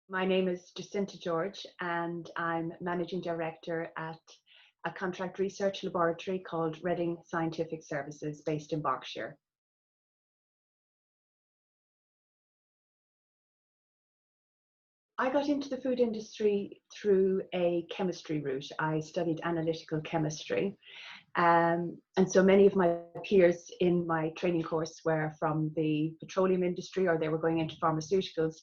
My name is Jacinta George, and I'm Managing Director at a contract research laboratory called Reading Scientific Services, based in Berkshire. I got into the food industry through a chemistry route. I studied analytical chemistry. And so many of my peers in my training course were from the petroleum industry, or they were going into pharmaceuticals.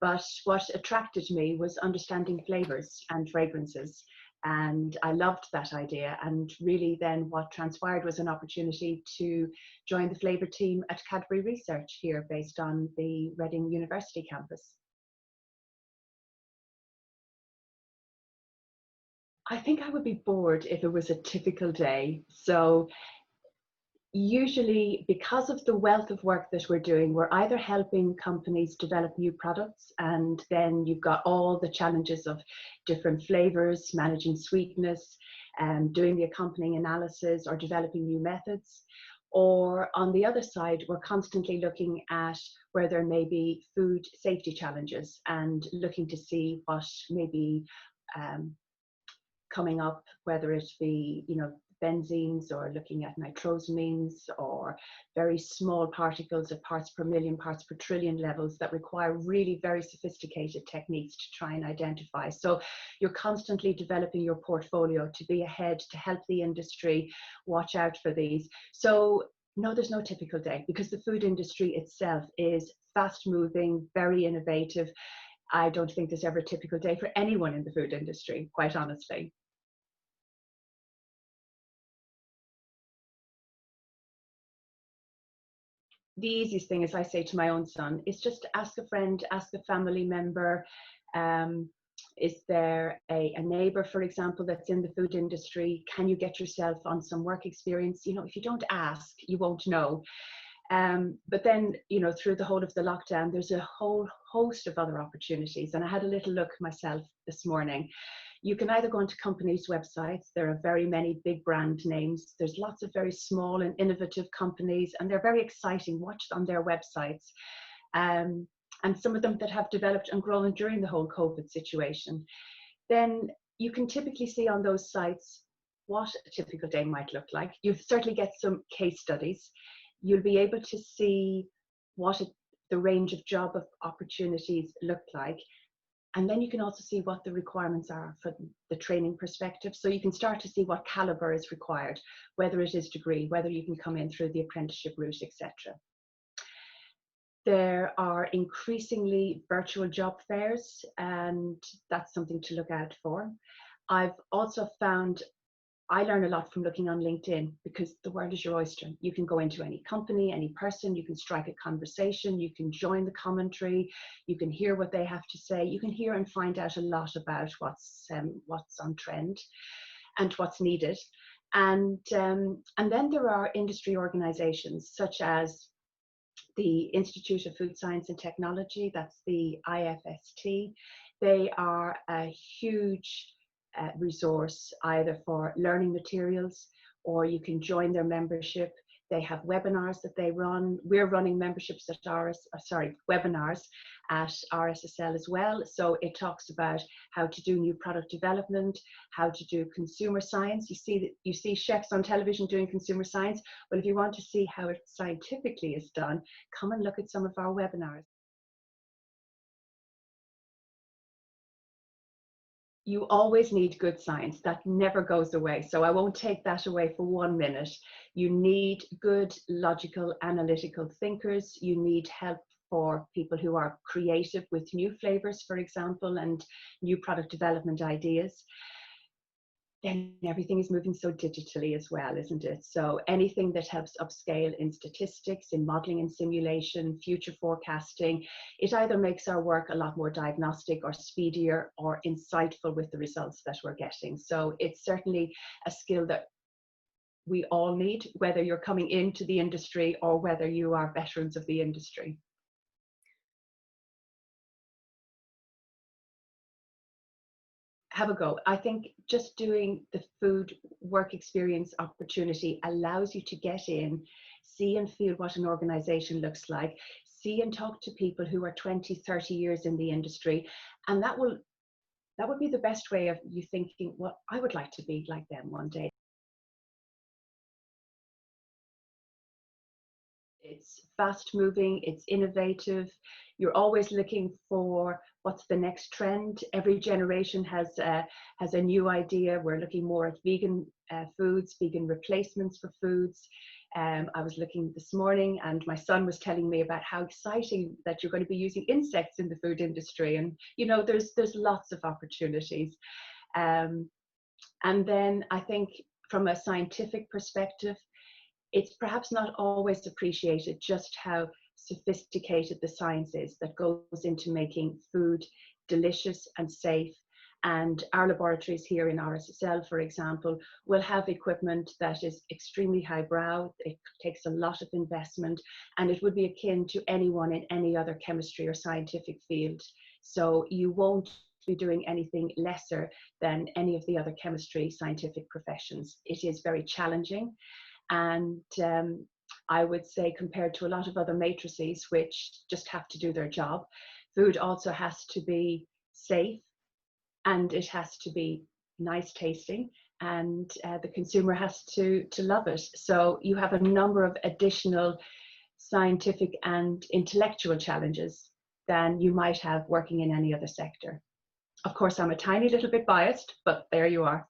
But what attracted me was understanding flavors and fragrances. And I loved that idea. And really, then what transpired was an opportunity to join the flavor team at Cadbury Research here, based on the Reading University campus. I think I would be bored if it was a typical day. So usually, because of the wealth of work that we're doing, we're either helping companies develop new products, and then you've got all the challenges of different flavors, managing sweetness, doing the accompanying analysis, or developing new methods. Or on the other side, we're constantly looking at where there may be food safety challenges and looking to see what may be um, coming up, whether it be, benzenes, or looking at nitrosamines, or very small particles of parts per million, parts per trillion levels that require really very sophisticated techniques to try and identify. So you're constantly developing your portfolio to be ahead, to help the industry watch out for these. So no, there's no typical day, because the food industry itself is fast moving, very innovative. I don't think there's ever a typical day for anyone in the food industry, quite honestly. The easiest thing, as I say to my own son, is just ask a friend, ask a family member. Um, is there a neighbor, for example, that's in the food industry? Can you get yourself on some work experience? If you don't ask, you won't know. But then, through the whole of the lockdown, there's a whole host of other opportunities. And I had a little look myself this morning. You can either go onto companies' websites. There are very many big brand names. There's lots of very small and innovative companies, and they're very exciting. Watch on their websites. And some of them that have developed and grown during the whole COVID situation. Then you can typically see on those sites what a typical day might look like. You'll certainly get some case studies. You'll be able to see what the range of job opportunities look like. And then you can also see what the requirements are for the training perspective. So you can start to see what caliber is required, whether it is degree, whether you can come in through the apprenticeship route, etc. There are increasingly virtual job fairs, and that's something to look out for. I've also found I learn a lot from looking on LinkedIn, because the world is your oyster. You can go into any company, any person, you can strike a conversation, you can join the commentary, you can hear what they have to say, you can hear and find out a lot about what's on trend and what's needed. And then there are industry organizations such as the Institute of Food Science and Technology, that's the IFST. They are a huge resource either for learning materials, or you can join their membership. They have webinars that they run. We're running memberships at webinars at RSSL as well. So it talks about how to do new product development, how to do consumer science. You see chefs on television doing consumer science. Well, if you want to see how it scientifically is done, come and look at some of our webinars. You always need good science. That never goes away. So I won't take that away for 1 minute. You need good, logical, analytical thinkers. You need help for people who are creative with new flavors, for example, and new product development ideas. Then everything is moving so digitally as well, isn't it? So anything that helps upscale in statistics, in modeling and simulation, future forecasting, it either makes our work a lot more diagnostic or speedier or insightful with the results that we're getting. So it's certainly a skill that we all need, whether you're coming into the industry or whether you are veterans of the industry. Have a go. I think just doing the food work experience opportunity allows you to get in, see and feel what an organization looks like, see and talk to people who are 20, 30 years in the industry. And that would be the best way of you thinking, well, I would like to be like them one day. It's fast moving, it's innovative. You're always looking for what's the next trend. Every generation has a new idea. We're looking more at vegan foods, vegan replacements for foods. I was looking this morning and my son was telling me about how exciting that you're going to be using insects in the food industry. And, you know, there's lots of opportunities. And then I think from a scientific perspective, it's perhaps not always appreciated just how sophisticated the science is that goes into making food delicious and safe. And our laboratories here in RSSL, for example, will have equipment that is extremely highbrow. It takes a lot of investment, and it would be akin to anyone in any other chemistry or scientific field. So you won't be doing anything lesser than any of the other chemistry scientific professions. It is very challenging. And I would say, compared to a lot of other matrices which just have to do their job, food also has to be safe, and it has to be nice tasting, and the consumer has to love it. So you have a number of additional scientific and intellectual challenges than you might have working in any other sector. Of course, I'm a tiny little bit biased, but there you are.